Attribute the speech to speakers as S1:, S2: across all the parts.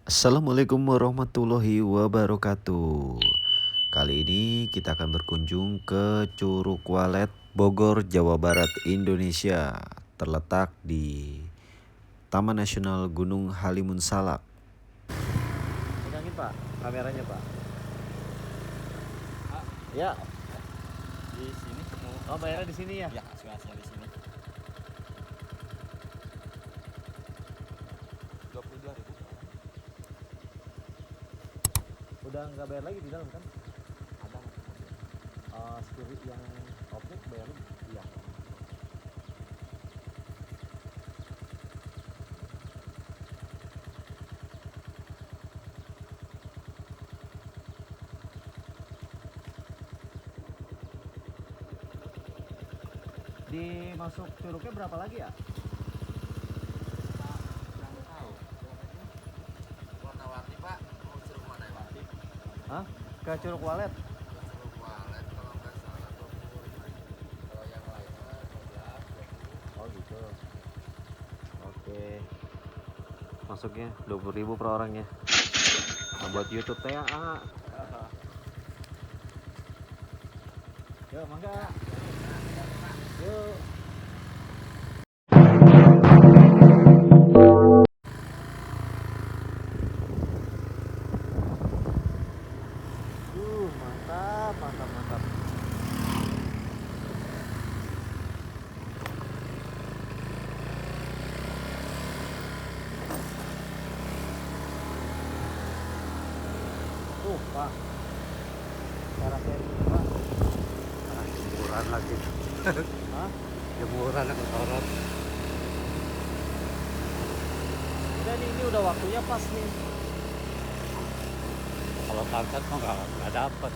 S1: Assalamualaikum warahmatullahi wabarakatuh. Kali ini kita akan berkunjung ke Curug Walet, Bogor, Jawa Barat, Indonesia. Terletak di Taman Nasional Gunung Halimun Salak. Pegangin Pak, kameranya Pak. Ya,
S2: Di sini
S1: oh bayarnya di sini ya?
S2: ya asli di sini 22.000.
S1: Udah nggak bayar lagi di dalam kan?
S2: Ada
S1: Spirit yang objek bayar iya. Di masuk curugnya berapa lagi ya?
S2: kurang tahu. Warna-warni Pak, mau Curug Warna-warni.
S1: Hah? Ke Curug Walet?
S2: Curug Walet kalau nggak salah 25.000. Kalau yang lainnya 15, 20.
S1: Oh gitu. Oke. Masuknya 20.000 per orang ya. Nah, buat YouTube teh Yuk, mangga. Yuk. Mantap, mantap, mantap. Pak. Cara sharing, Pak.
S2: Jemuran lagi.
S1: Hah?
S2: Jemuran aku sorot.
S1: Udah nih, ini udah waktunya pas nih.
S2: Kalau sunset kok nggak dapet.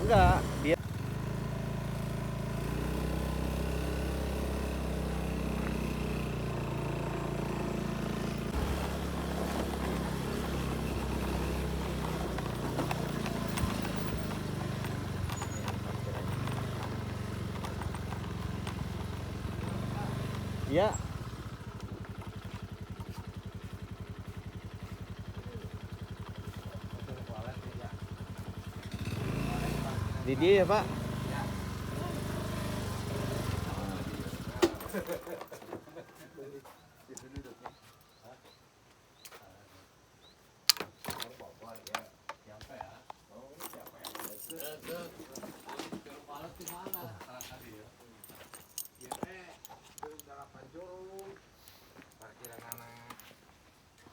S1: Enggak, dia Iya. Di dia ya, Pak.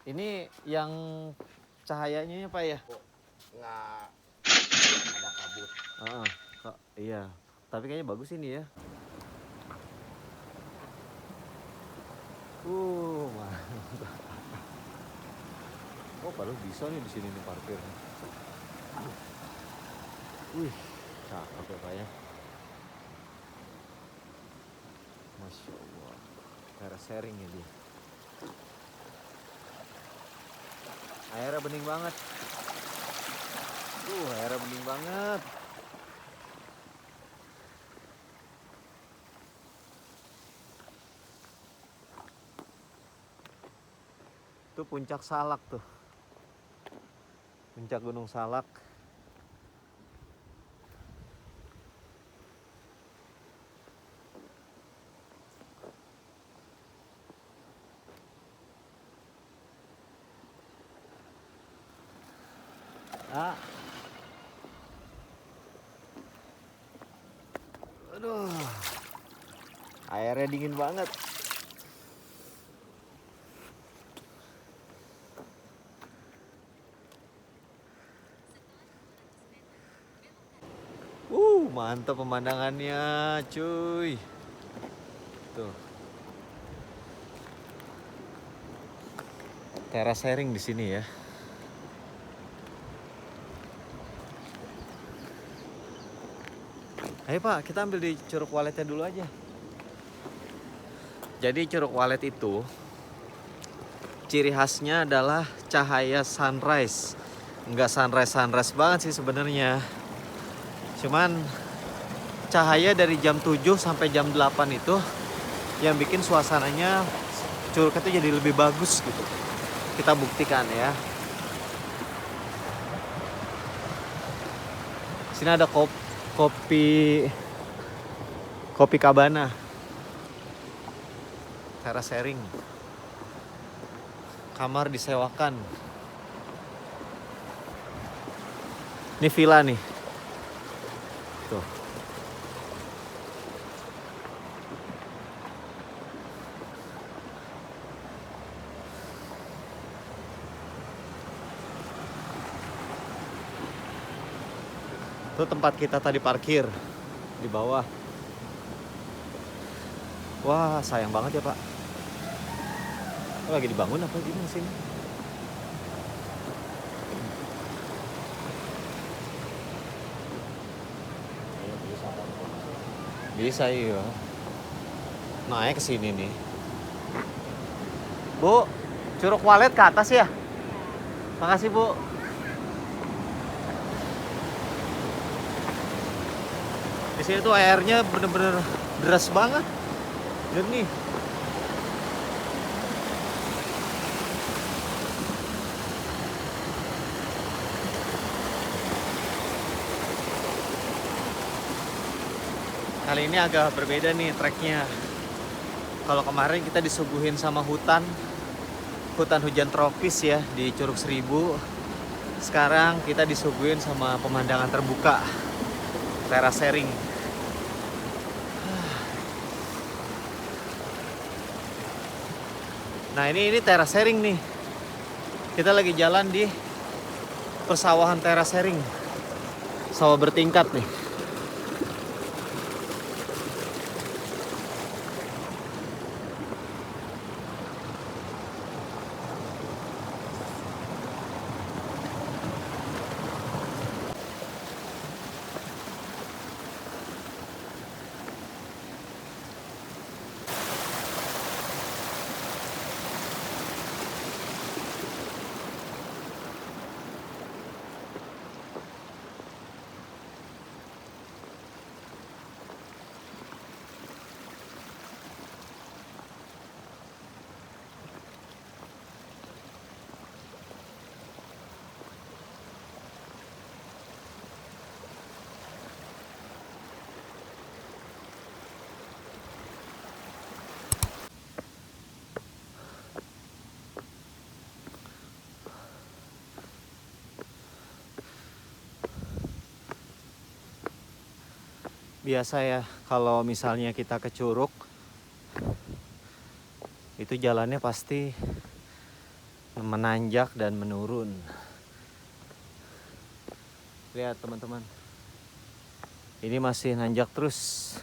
S1: Ini yang cahayanya ya, Pak ya?
S2: Nggak ada kabut.
S1: Kok iya. Tapi kayaknya bagus ini ya. Mantap. Oh, padahal bisa nih di sini nih parkir. Wih, cakep ya, Pak ya. Masya Allah. Kayak sharing ya dia. Airnya bening banget. Airnya bening banget. Itu puncak Salak tuh. Puncak Gunung Salak. Aduh. Airnya dingin banget. Mantap pemandangannya, cuy. Tuh. Teras sharing di sini ya. Ayo Pak, kita ambil di Curug Waletnya dulu aja. Jadi Curug Walet itu ciri khasnya adalah cahaya sunrise. Enggak sunrise banget sih sebenarnya. Cuman cahaya dari jam 7 sampai jam 8 itu yang bikin suasananya curug itu jadi lebih bagus gitu. kita buktikan ya. Sini ada kopi Cabana. Teras sharing. Kamar disewakan. Ini villa nih. Tuh. Itu tempat kita tadi parkir di bawah. Wah, sayang banget ya, Pak. Lagi dibangun apa gimana sih? Bisa iya. Naik ke sini nih. Bu, Curug Walet ke atas ya? Makasih, Bu. Di sini tuh airnya bener-bener deras banget. Jernih. Kali ini agak berbeda nih treknya. Kalau kemarin kita disuguhin sama hutan hujan tropis ya di Curug Seribu. Sekarang kita disuguhin sama pemandangan terbuka, teras sharing. Nah ini teras sharing nih. Kita lagi jalan di persawahan teras sharing. Sawah bertingkat nih. Biasa ya kalau misalnya kita ke Curug itu jalannya pasti menanjak dan menurun. Lihat teman-teman, ini masih nanjak terus.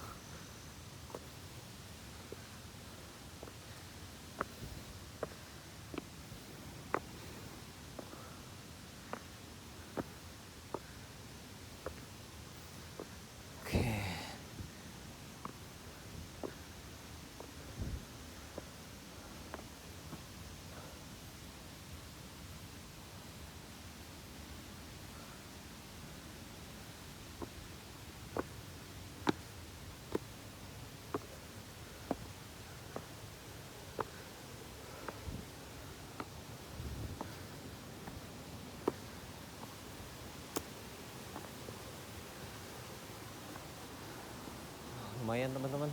S1: Lumayan teman-teman,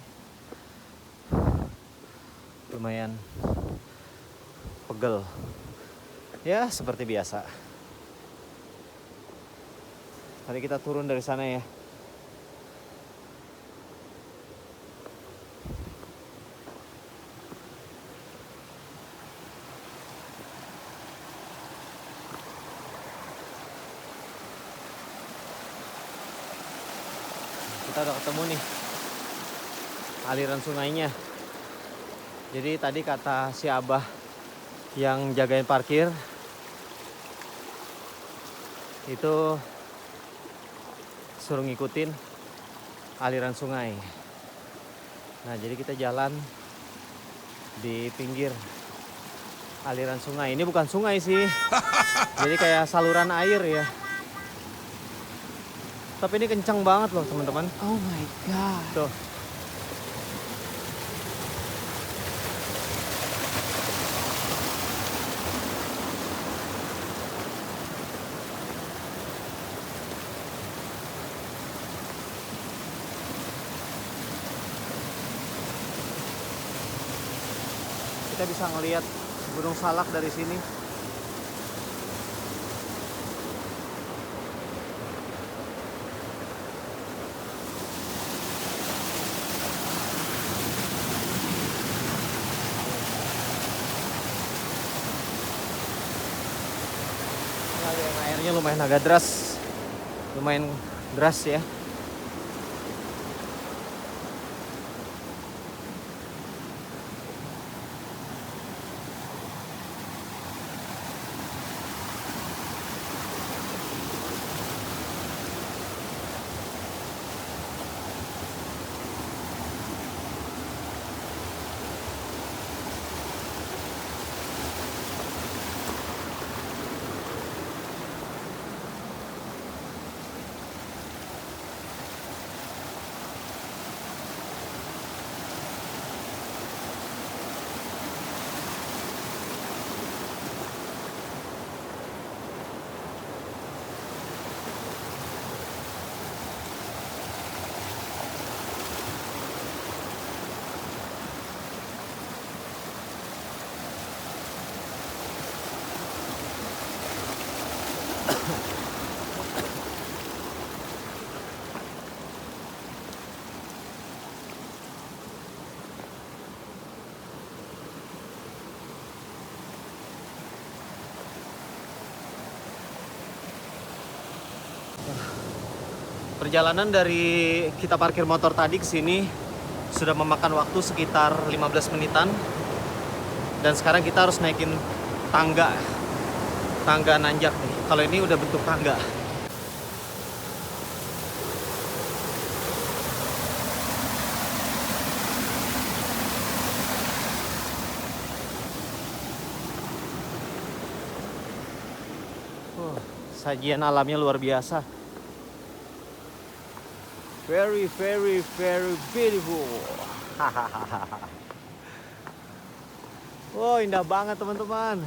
S1: lumayan pegel ya, seperti biasa. Tadi kita turun dari sana ya. Kita udah ketemu nih aliran sungainya. Jadi tadi kata si Abah yang jagain parkir itu suruh ngikutin aliran sungai. Nah jadi kita jalan di pinggir aliran sungai. Ini bukan sungai sih, jadi kayak saluran air ya. Tapi ini kencang banget loh teman-teman.
S3: Oh my god.
S1: Tuh. kita bisa ngelihat Gunung Salak dari sini. Airnya lumayan agak deras, lumayan deras ya. Perjalanan dari kita parkir motor tadi ke sini sudah memakan waktu sekitar 15 menitan. Dan sekarang kita harus naikin tangga nanjak nih. Kalau ini udah bentuk tangga. Sajian alamnya luar biasa. Very, very, very beautiful. Wow, indah banget teman-teman.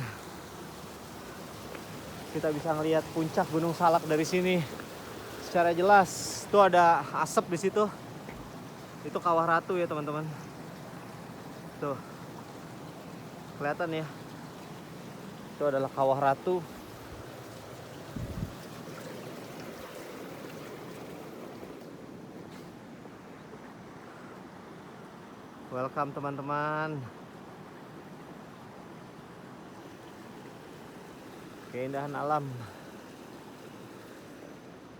S1: Kita bisa ngelihat puncak Gunung Salak dari sini secara jelas. Tuh ada asap di situ. Itu Kawah Ratu ya teman-teman. Tuh, kelihatan ya. Itu adalah Kawah Ratu. Welcome teman-teman. Keindahan alam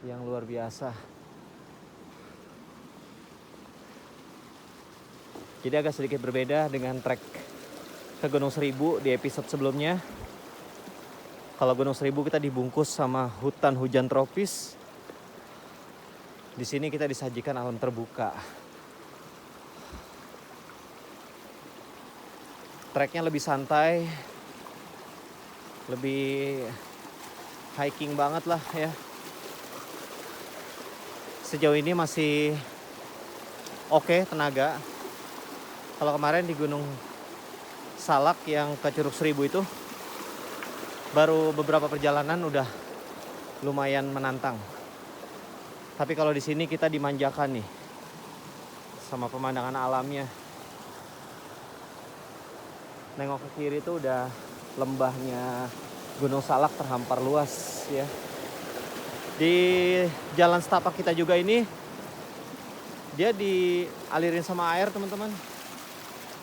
S1: yang luar biasa. Jadi agak sedikit berbeda dengan trek ke Gunung Seribu di episode sebelumnya. Kalau Gunung Seribu kita dibungkus sama hutan hujan tropis. Di sini kita disajikan alam terbuka. Treknya lebih santai, lebih hiking banget lah ya. Sejauh ini masih oke tenaga. Kalau kemarin di Gunung Salak yang ke Curug Seribu itu baru beberapa perjalanan udah lumayan menantang. Tapi kalau di sini kita dimanjakan nih sama pemandangan alamnya. Nengok ke kiri itu udah lembahnya Gunung Salak terhampar luas ya. Di jalan setapak kita juga ini dia dialirin sama air teman-teman.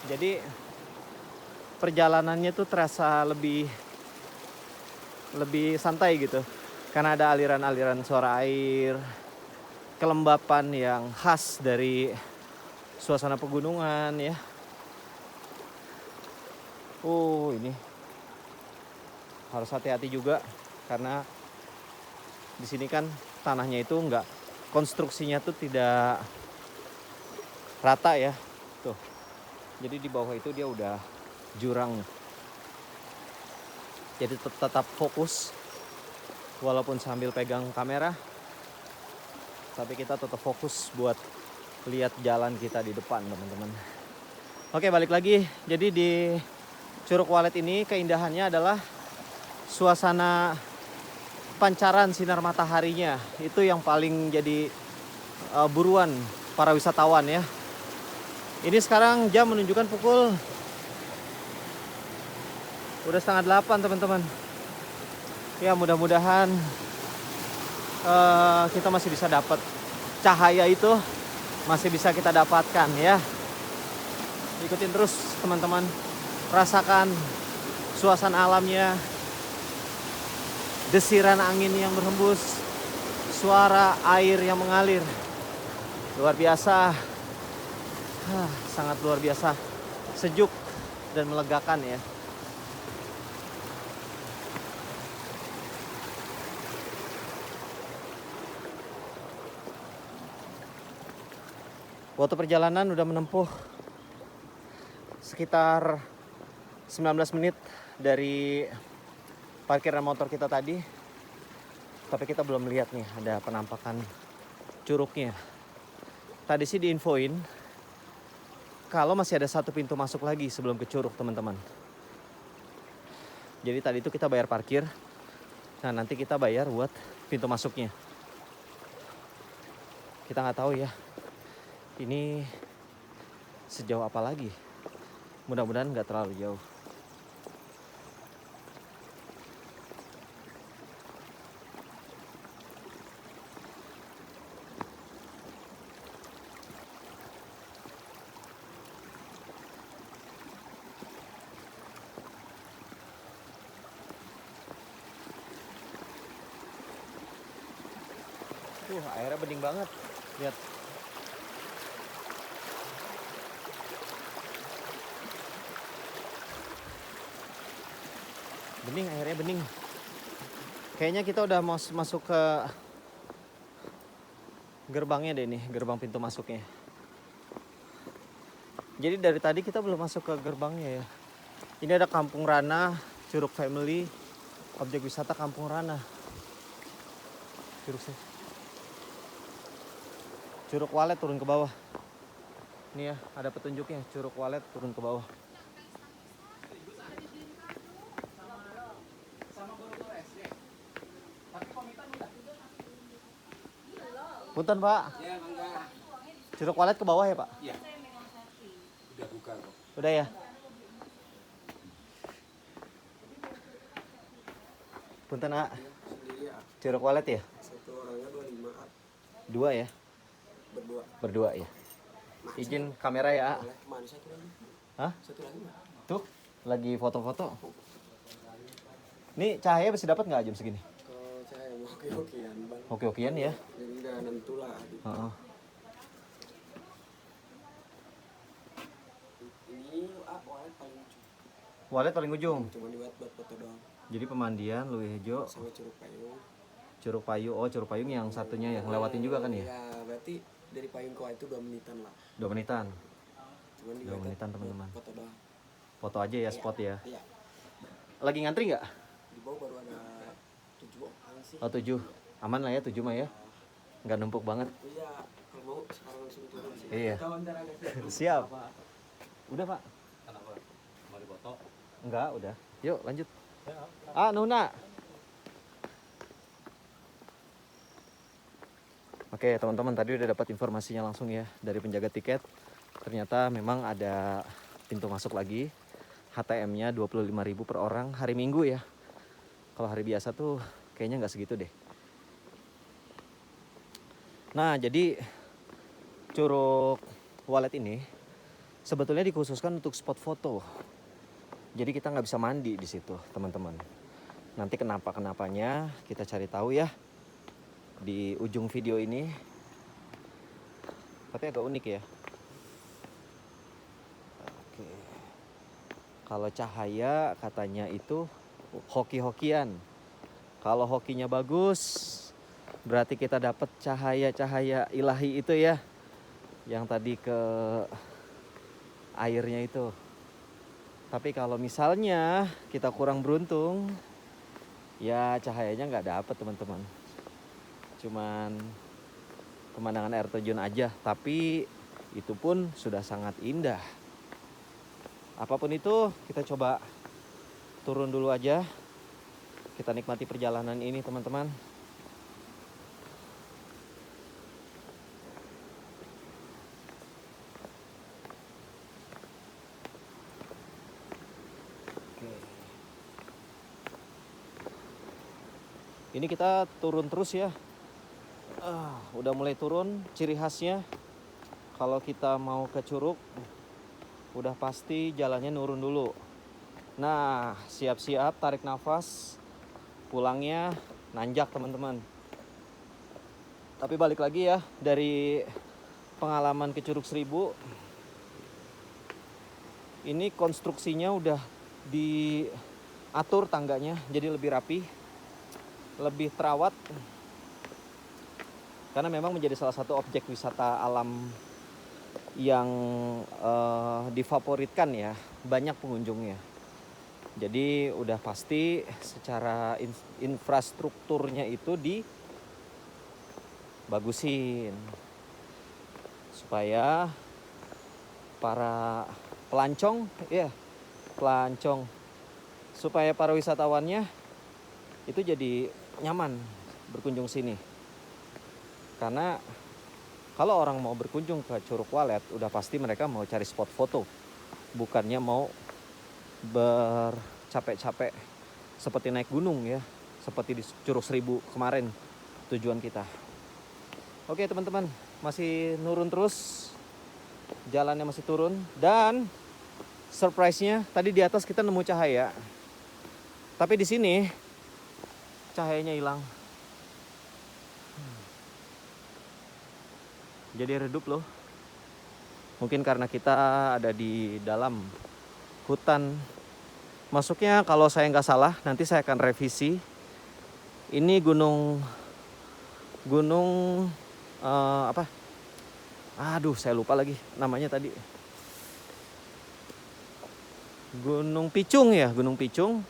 S1: Jadi perjalanannya tuh terasa lebih santai gitu. Karena ada aliran-aliran suara air, kelembapan yang khas dari suasana pegunungan ya. Ini harus hati-hati juga karena di sini kan tanahnya itu enggak, konstruksinya tuh tidak rata ya. Tuh. Jadi di bawah itu dia udah jurang. Jadi tetap fokus walaupun sambil pegang kamera. Tapi kita tetap fokus buat lihat jalan kita di depan, teman-teman. Oke, balik lagi. Jadi di Curug Walet ini keindahannya adalah suasana pancaran sinar mataharinya. Itu yang paling jadi buruan para wisatawan ya. Ini sekarang jam menunjukkan pukul Udah setengah 8 teman-teman. Ya mudah-mudahan kita masih bisa dapat cahaya itu, masih bisa kita dapatkan ya. Ikutin terus teman-teman, rasakan suasana alamnya, desiran angin yang berhembus, suara air yang mengalir. Luar biasa, sangat luar biasa, sejuk dan melegakan ya. Waktu perjalanan udah menempuh sekitar 19 menit dari parkiran motor kita tadi. Tapi kita belum lihat nih ada penampakan curugnya. Tadi sih diinfoin kalau masih ada satu pintu masuk lagi sebelum ke curug teman-teman. Jadi tadi itu kita bayar parkir. Nah nanti kita bayar buat pintu masuknya. Kita nggak tahu ya ini sejauh apa lagi. Mudah-mudahan nggak terlalu jauh. Airnya bening banget. Lihat. Bening, airnya bening. Kayaknya kita udah mau masuk ke gerbangnya deh nih, gerbang pintu masuknya. Jadi dari tadi kita belum masuk ke gerbangnya ya. Ini ada Kampung Ranah, Curug Family, objek wisata Kampung Ranah. Curug Walet turun ke bawah. Ini ya, ada petunjuknya, Curug Walet turun ke bawah. Punten Pak.
S2: Ya, mangga.
S1: Curug Walet ke bawah ya Pak?
S2: Iya. Udah buka kok.
S1: Udah ya? Punten Nak.
S2: Sendiri ya.
S1: Curug Walet ya?
S2: Satu orangnya 25.
S1: Dua ya?
S2: Berdua.
S1: Berdua ya? Izin kamera ya.
S2: Boleh. Mana satu lagi?
S1: Hah?
S2: Satu lagi mah.
S1: Tuh, lagi foto-foto. Ini cahaya bisa dapat nggak jam segini?
S2: Kalau saya mau oke-okean bang.
S1: Oke-okean ya.
S2: Jadi nggak nentu lah. Gitu.
S1: Heeh.
S2: Ini walet paling lucu.
S1: Walet paling ujung.
S2: Cuma dibuat buat foto doang.
S1: Jadi pemandian Luwih Hejo,
S2: Sama Curug Payung.
S1: Curug Payung. Oh, Curug Payung yang satunya yang lewatin juga kan ya?
S2: Ya berarti dari Payung ke itu 2 menitan lah.
S1: 2 menitan.
S2: Cuman
S1: 2 menitan teman-teman.
S2: Foto doang.
S1: Foto aja ya spot ya.
S2: Iya.
S1: Lagi ngantri nggak?
S2: Di bawah baru ada 7 orang sih.
S1: Oh 7. Aman lah ya 7 mah ya. Nggak numpuk banget.
S2: Iya, kalau mau sekarang langsung turun sih.
S1: Iya.
S2: Kawan ntar ada
S1: Siap. Udah Pak?
S2: Kenapa? Mau dipoto?
S1: Enggak, udah. Yuk lanjut. Nuna. Oke teman-teman, tadi udah dapat informasinya langsung ya dari penjaga tiket. Ternyata memang ada pintu masuk lagi. HTM-nya 25.000 per orang hari Minggu ya. Kalau hari biasa tuh kayaknya nggak segitu deh. Nah jadi Curug Walet ini sebetulnya dikhususkan untuk spot foto. Jadi kita nggak bisa mandi di situ teman-teman. Nanti kenapa-kenapanya kita cari tahu ya di ujung video ini. Tapi agak unik ya. Oke. Kalau cahaya katanya itu hoki-hokian. Kalau hokinya bagus, berarti kita dapat cahaya-cahaya ilahi itu ya. Yang tadi ke airnya itu. Tapi kalau misalnya kita kurang beruntung, ya cahayanya nggak dapet teman-teman. Cuman pemandangan air terjun aja, tapi itu pun sudah sangat indah. Apapun itu, kita coba turun dulu aja. Kita nikmati perjalanan ini teman-teman. Ini kita turun terus ya. Udah mulai turun. Ciri khasnya kalau kita mau ke Curug, udah pasti jalannya nurun dulu. Nah, siap-siap tarik nafas. Pulangnya nanjak teman-teman. Tapi balik lagi ya, dari pengalaman ke Curug Seribu, ini konstruksinya udah diatur tangganya, jadi lebih rapi, lebih terawat. Karena memang menjadi salah satu objek wisata alam yang difavoritkan ya, banyak pengunjungnya. Jadi udah pasti secara infrastrukturnya itu dibagusin supaya para pelancong, supaya para wisatawannya itu jadi nyaman berkunjung sini. Karena kalau orang mau berkunjung ke Curug Walet, udah pasti mereka mau cari spot foto, bukannya mau bercapek-capek seperti naik gunung ya, seperti di Curug Seribu kemarin tujuan kita. Oke teman-teman, masih nurun terus, jalannya masih turun, dan surprise-nya tadi di atas kita nemu cahaya, tapi di sini cahayanya hilang. Jadi redup loh. Mungkin karena kita ada di dalam hutan. Masuknya kalau saya nggak salah, nanti saya akan revisi. Ini gunung apa? Aduh, saya lupa lagi namanya tadi. Gunung Picung ya, Gunung Picung.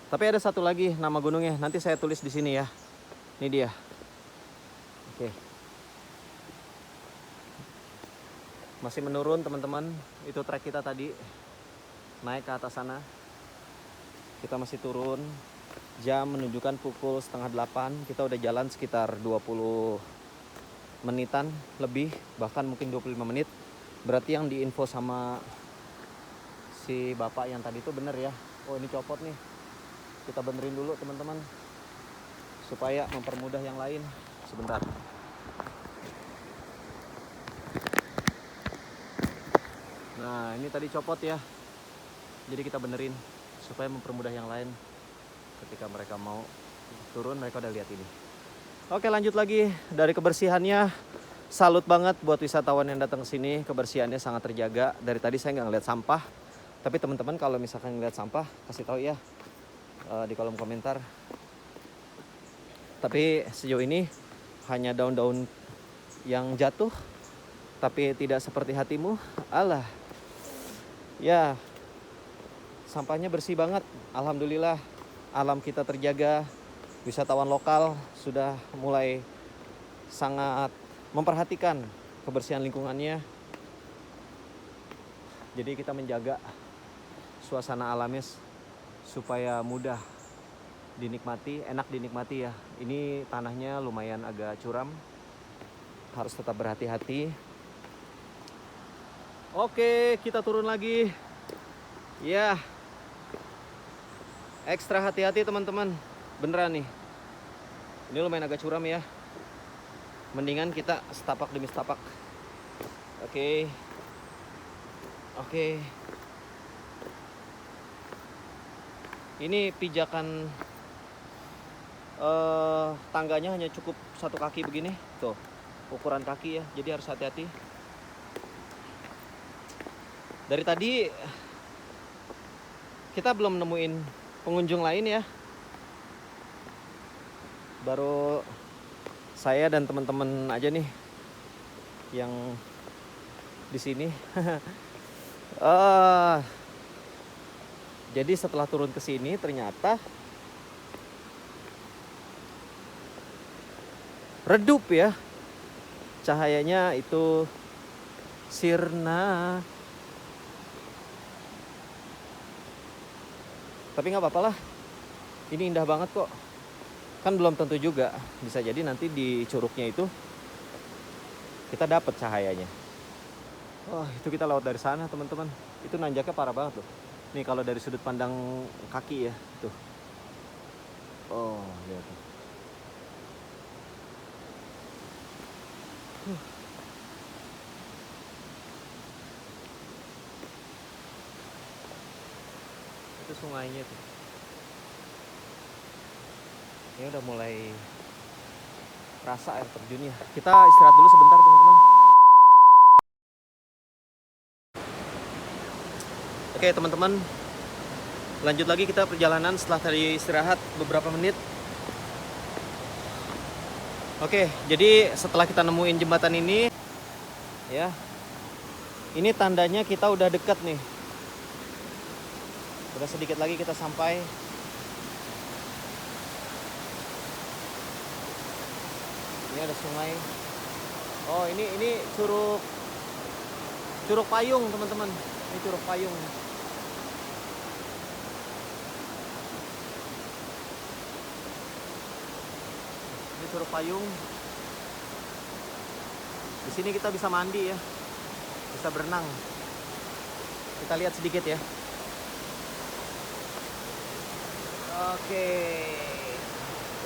S1: Tapi ada satu lagi nama gunungnya, nanti saya tulis di sini ya. Ini dia. Oke. Masih menurun teman-teman. Itu trek kita tadi. Naik ke atas sana. Kita masih turun. Jam menunjukkan pukul 7:30. Kita udah jalan sekitar 20 menitan lebih, bahkan mungkin 25 menit. Berarti yang diinfo sama si bapak yang tadi itu bener ya. Oh, ini copot nih. Kita benerin dulu teman-teman, supaya mempermudah yang lain. Sebentar. Nah, ini tadi copot ya. Jadi kita benerin supaya mempermudah yang lain. Ketika mereka mau turun, mereka udah lihat ini. Oke, lanjut lagi. Dari kebersihannya, salut banget buat wisatawan yang datang ke sini. Kebersihannya sangat terjaga. Dari tadi saya nggak ngeliat sampah. Tapi teman-teman kalau misalkan ngeliat sampah, kasih tahu ya di kolom komentar. Tapi sejauh ini hanya daun-daun yang jatuh, tapi tidak seperti hatimu. Alah, ya, sampahnya bersih banget. Alhamdulillah, alam kita terjaga. Wisatawan lokal sudah mulai sangat memperhatikan kebersihan lingkungannya. Jadi kita menjaga suasana alamnya supaya mudah dinikmati, enak dinikmati ya. Ini tanahnya lumayan agak curam, harus tetap berhati-hati. Oke, kita turun lagi. Ya, ekstra hati-hati teman-teman. Beneran nih. Ini lumayan agak curam ya. Mendingan kita setapak demi setapak. Oke. Ini pijakan tangganya hanya cukup 1 kaki begini. Tuh, ukuran kaki ya. Jadi harus hati-hati. Dari tadi kita belum nemuin pengunjung lain ya. Baru saya dan teman-teman aja nih yang di sini. Jadi setelah turun ke sini ternyata redup ya. Cahayanya itu sirna. Tapi nggak apa-apa lah. Ini indah banget kok. Kan belum tentu juga, bisa jadi nanti di curugnya itu kita dapat cahayanya. Wah, itu kita lewat dari sana teman-teman. Itu nanjaknya parah banget loh. Nih kalau dari sudut pandang kaki ya, tuh. Oh, lihat. Itu sungainya tuh. Ini udah mulai rasa air terjunnya. Kita istirahat dulu sebentar, teman-teman. Oke, teman-teman. Lanjut lagi kita perjalanan setelah tadi istirahat beberapa menit. Oke, jadi setelah kita nemuin jembatan ini, ya, ini tandanya kita udah deket nih. Udah sedikit lagi kita sampai. Ini ada sungai. Oh, ini Curug Payung, teman-teman. Ini Curug Payung. Ini Curug Payung. Di sini kita bisa mandi ya. Bisa berenang. Kita lihat sedikit ya. Oke.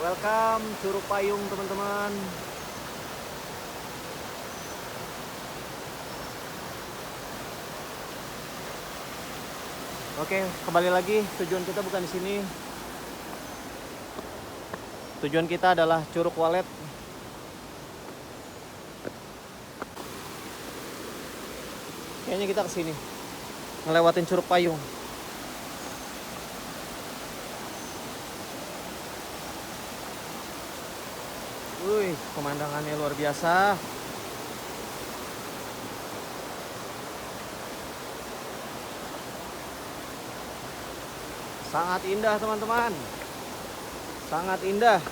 S1: Welcome Curug Payung, teman-teman. Oke, kembali lagi. Tujuan kita bukan di sini. Tujuan kita adalah Curug Walet. Kayaknya kita ke sini. Ngelewatin Curug Payung. Wih, pemandangannya luar biasa. Sangat indah, teman-teman. Sangat indah.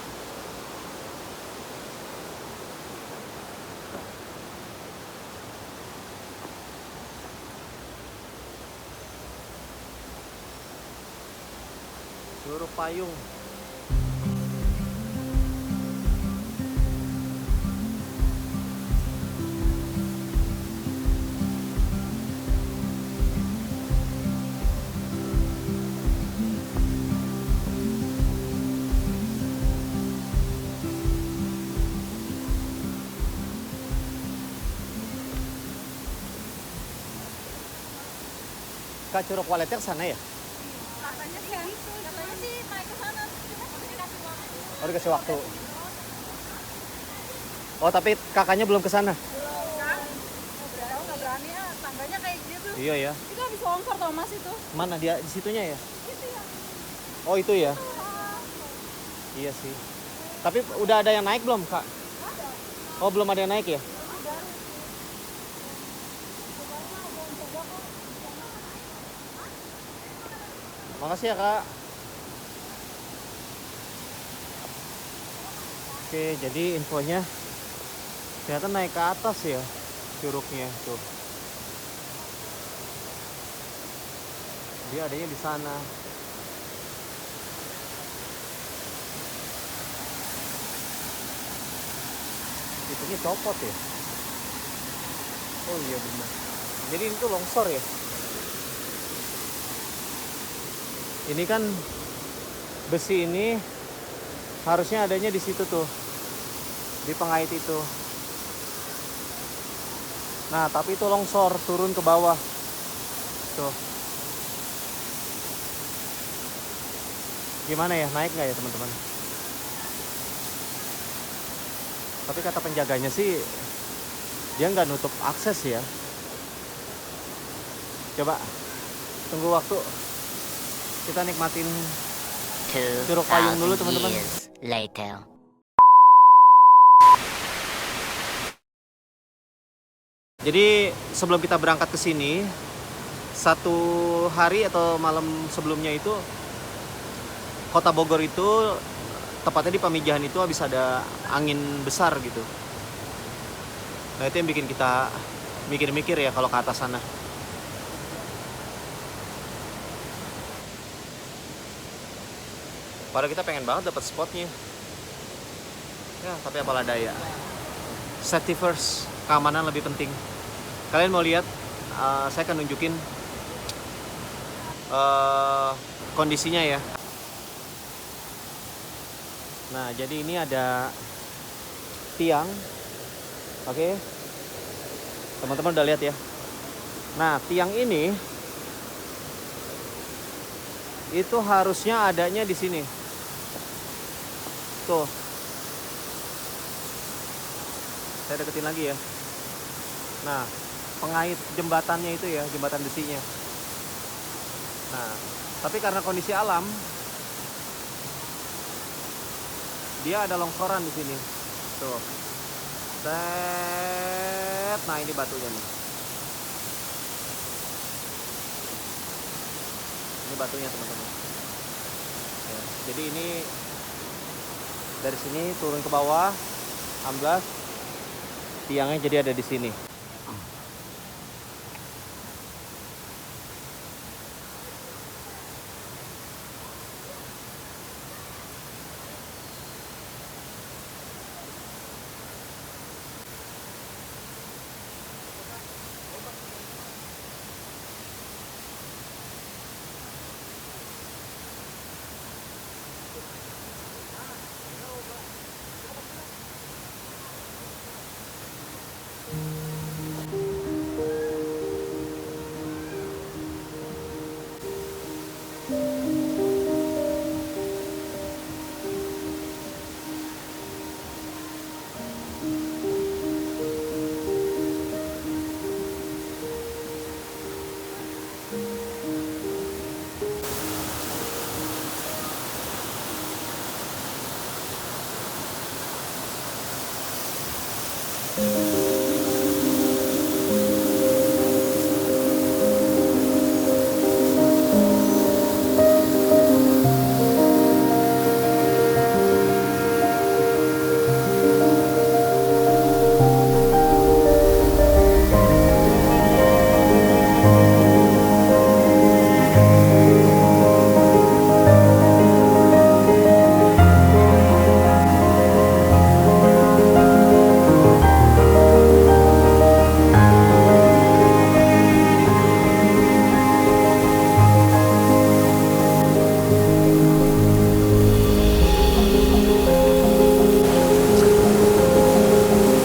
S1: Curug Payung. Kak, Curug Waletnya ke sana ya?
S3: Katanya sih gitu, katanya sih naik ke sana, cuma dikasih waktu.
S1: Oh, dikasih waktu. Oh, tapi kakaknya belum ke sana?
S3: Nggak berani ya, tangganya kayak gitu.
S1: Iya ya.
S3: Itu habis longsor tau mas itu.
S1: Mana dia di situnya ya?
S3: Itu ya.
S1: Oh, itu ya. Iya sih. Tapi udah ada yang naik belum, Kak? Oh, belum ada yang naik ya? Makasih ya, Kak. Oke, jadi infonya ternyata naik ke atas ya curugnya tuh. Dia adanya di sana. Itunya copot ya. Oh iya benar. Jadi itu longsor ya. Ini kan besi ini harusnya adanya di situ tuh, di pengait itu. Nah, tapi itu longsor turun ke bawah. Tuh. Gimana ya, naik nggak ya teman-teman? Tapi kata penjaganya sih dia nggak nutup akses ya. Coba tunggu waktu. Kita nikmatin Curug Payung dulu, teman-teman.
S4: Later.
S1: Jadi sebelum kita berangkat ke sini, satu hari atau malam sebelumnya itu Kota Bogor itu tepatnya di Pamijahan itu habis ada angin besar gitu. Nah, itu yang bikin kita mikir-mikir ya kalau ke atas sana. Padahal kita pengen banget dapat spotnya. Ya, tapi apalah daya. Safety first, keamanan lebih penting. Kalian mau lihat, saya akan nunjukin kondisinya ya. Nah, jadi ini ada tiang. Oke. Teman-teman udah lihat ya. Nah, tiang ini itu harusnya adanya di sini. Tuh. Saya deketin lagi ya. Nah, pengait jembatannya itu ya, jembatan besinya. Nah, tapi karena kondisi alam, dia ada longsoran di sini. Tuh. Set. Nah, ini batunya nih. Ini batunya, teman-teman. Ya, jadi ini dari sini turun ke bawah, amblas. Tiangnya jadi ada di sini.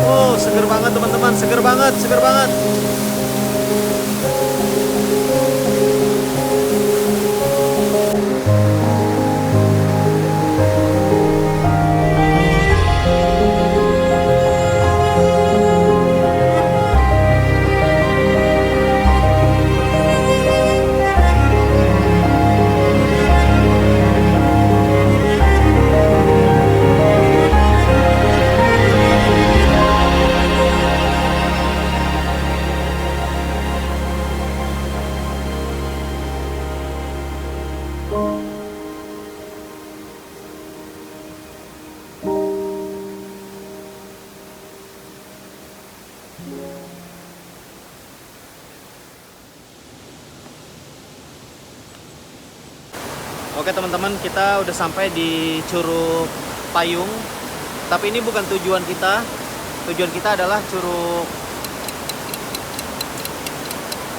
S1: Oh, seger banget teman-teman, seger banget, seger banget. Oke teman-teman, kita udah sampai di Curug Payung. Tapi ini bukan tujuan kita. Tujuan kita adalah Curug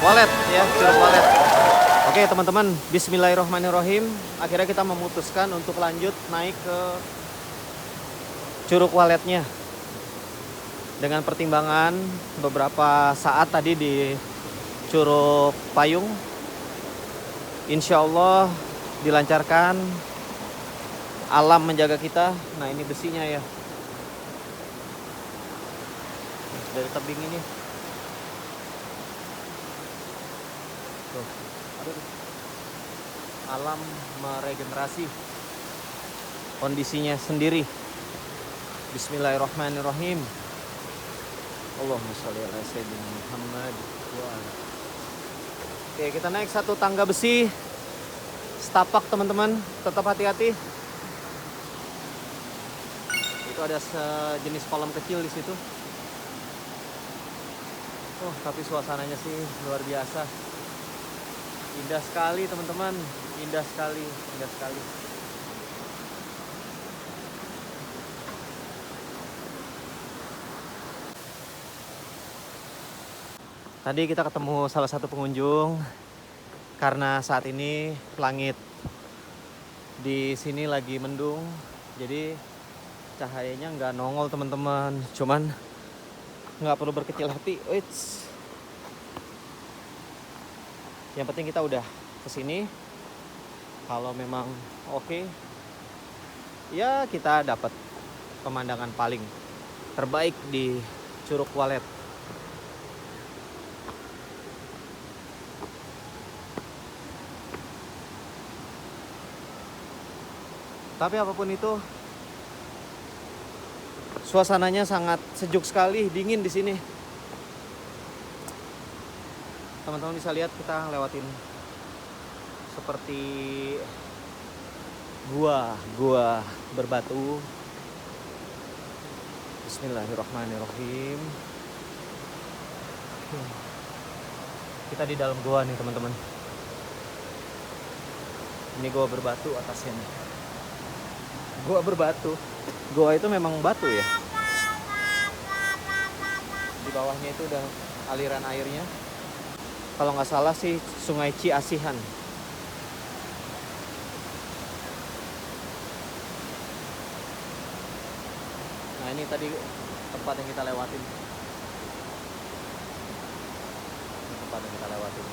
S1: Walet ya, Curug Walet. Oke teman-teman, bismillahirrohmanirrohim. Akhirnya kita memutuskan untuk lanjut naik ke Curug Waletnya. Dengan pertimbangan beberapa saat tadi di Curug Payung, insya Allah dilancarkan, alam menjaga kita. Nah ini besinya ya, dari tebing ini tuh, alam meregenerasi kondisinya sendiri. Bismillahirrahmanirrahim. Allahumma sholli ala sayyidina Muhammad wa ala. Oke, kita naik satu tangga besi setapak teman-teman, tetap hati-hati. Itu ada sejenis kolam kecil di situ. Oh, tapi suasananya sih luar biasa. Indah sekali teman-teman, indah sekali, indah sekali. Tadi kita ketemu salah satu pengunjung. Karena saat ini langit di sini lagi mendung, jadi cahayanya nggak nongol teman-teman, cuman nggak perlu berkecil hati. Eits. Yang penting kita udah kesini. Kalau memang oke, ya kita dapat pemandangan paling terbaik di Curug Walet. Tapi apapun itu, suasananya sangat sejuk sekali, dingin di sini. Teman-teman bisa lihat kita lewatin seperti gua berbatu. Bismillahirrahmanirrahim. Kita di dalam gua nih teman-teman. Ini gua berbatu atasnya nih. Gua berbatu. Gua itu memang batu ya. Di bawahnya itu udah aliran airnya. Kalau nggak salah sih Sungai Ciasihan. Nah ini tadi tempat yang kita lewatin. Ini tempat yang kita lewatin.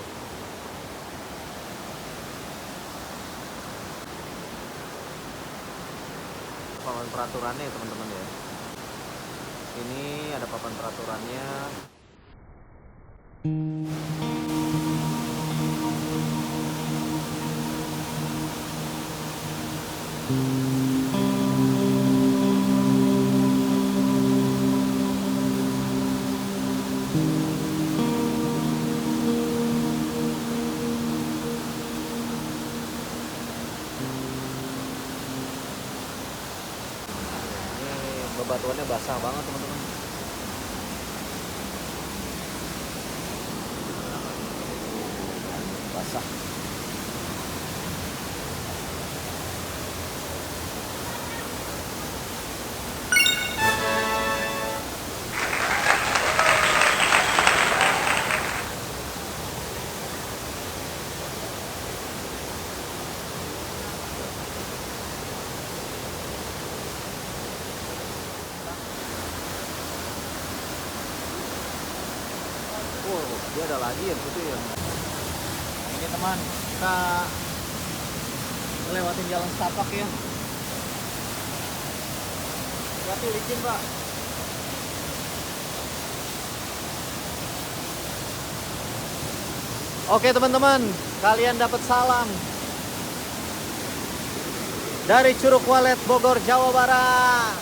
S1: Papan peraturannya ya teman-teman ya. Ini ada papan peraturannya. Bebatuannya basah banget teman-teman. Basah. Dia ada lagi ya gitu ya. Ini teman, kita ngelewatin jalan setapak ya. Berarti licin pak. Oke teman-teman, kalian dapat salam dari Curug Walet, Bogor, Jawa Barat.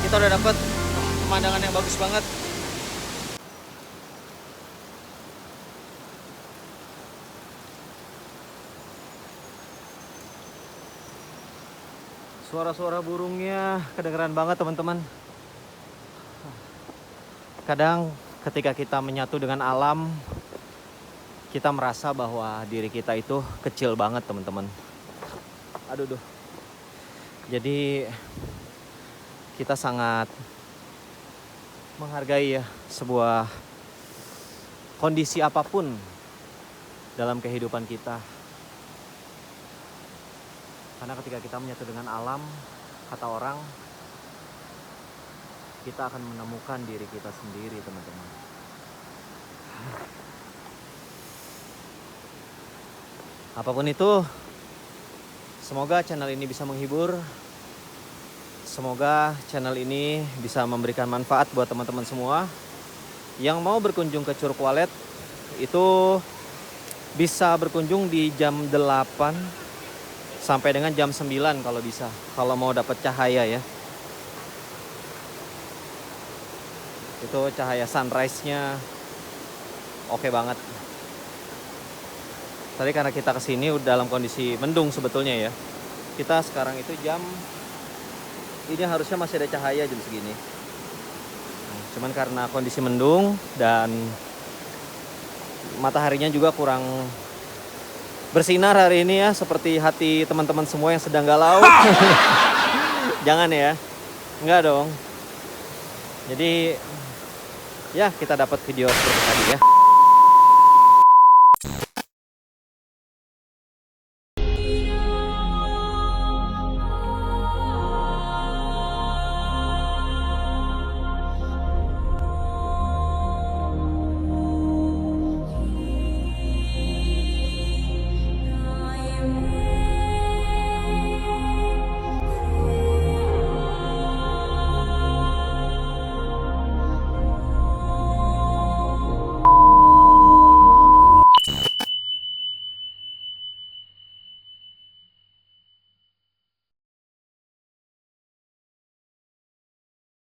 S1: Kita udah dapet pemandangan yang bagus banget. Suara-suara burungnya kedengeran banget teman-teman. Kadang ketika kita menyatu dengan alam, kita merasa bahwa diri kita itu kecil banget teman-teman. Aduh duh. Jadi kita sangat menghargai ya sebuah kondisi apapun dalam kehidupan kita. Karena ketika kita menyatu dengan alam, kata orang, kita akan menemukan diri kita sendiri, teman-teman. Apapun itu, semoga channel ini bisa menghibur. Semoga channel ini bisa memberikan manfaat buat teman-teman semua. Yang mau berkunjung ke Curug Walet, itu bisa berkunjung di jam 8 sampai dengan jam 9 kalau bisa. Kalau mau dapat cahaya ya. Itu cahaya sunrise-nya oke banget. Tadi karena kita kesini udah dalam kondisi mendung sebetulnya ya. Kita sekarang itu ini harusnya masih ada cahaya jam segini. Nah, cuman karena kondisi mendung dan mataharinya juga kurang bersinar hari ini ya, seperti hati teman-teman semua yang sedang galau. Jangan ya. Enggak dong. Jadi ya kita dapat video seperti tadi ya.